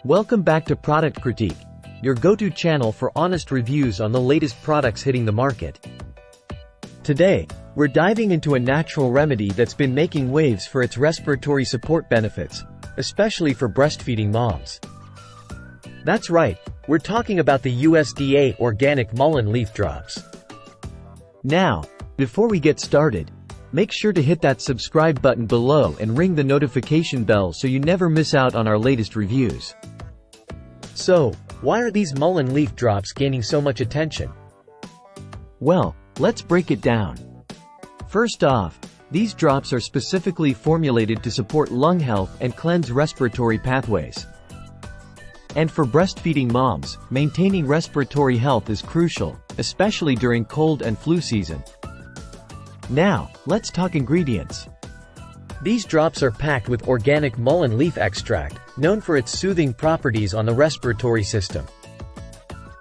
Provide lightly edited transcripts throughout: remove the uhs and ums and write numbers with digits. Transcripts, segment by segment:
Welcome back to Product Critique, your go-to channel for honest reviews on the latest products hitting the market. Today, we're diving into a natural remedy that's been making waves for its respiratory support benefits, especially for breastfeeding moms. That's right, we're talking about the USDA organic mullein leaf drops. Now, before we get started, make sure to hit that subscribe button below and ring the notification bell so you never miss out on our latest reviews. So, why are these mullein leaf drops gaining so much attention? Well, let's break it down. First off, these drops are specifically formulated to support lung health and cleanse respiratory pathways. And for breastfeeding moms, maintaining respiratory health is crucial, especially during cold and flu season. Now, let's talk ingredients. These drops are packed with organic mullein leaf extract, known for its soothing properties on the respiratory system.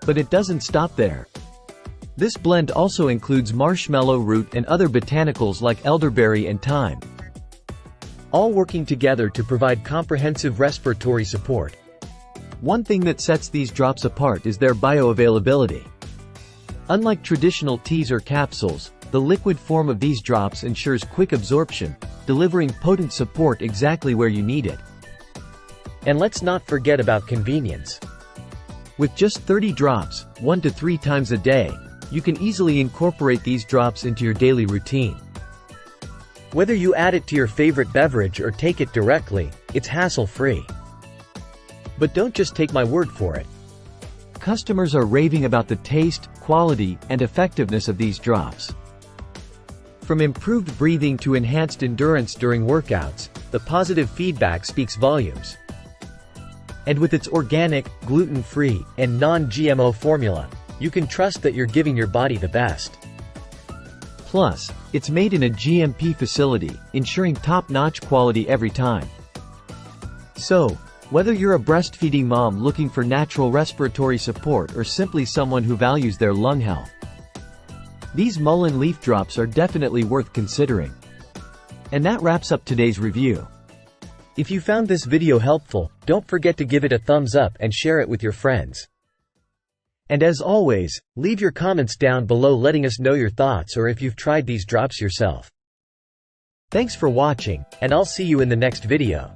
But it doesn't stop there. This blend also includes marshmallow root and other botanicals like elderberry and thyme, all working together to provide comprehensive respiratory support. One thing that sets these drops apart is their bioavailability. Unlike traditional teas or capsules, the liquid form of these drops ensures quick absorption, delivering potent support exactly where you need it. And let's not forget about convenience. With just 30 drops, 1 to 3 times a day, you can easily incorporate these drops into your daily routine. Whether you add it to your favorite beverage or take it directly, it's hassle-free. But don't just take my word for it. Customers are raving about the taste, quality, and effectiveness of these drops. From improved breathing to enhanced endurance during workouts, the positive feedback speaks volumes. And with its organic, gluten-free, and non-GMO formula, you can trust that you're giving your body the best. Plus, it's made in a GMP facility, ensuring top-notch quality every time. So, whether you're a breastfeeding mom looking for natural respiratory support or simply someone who values their lung health, these mullein leaf drops are definitely worth considering. And that wraps up today's review. If you found this video helpful, don't forget to give it a thumbs up and share it with your friends. And as always, leave your comments down below letting us know your thoughts or if you've tried these drops yourself. Thanks for watching, and I'll see you in the next video.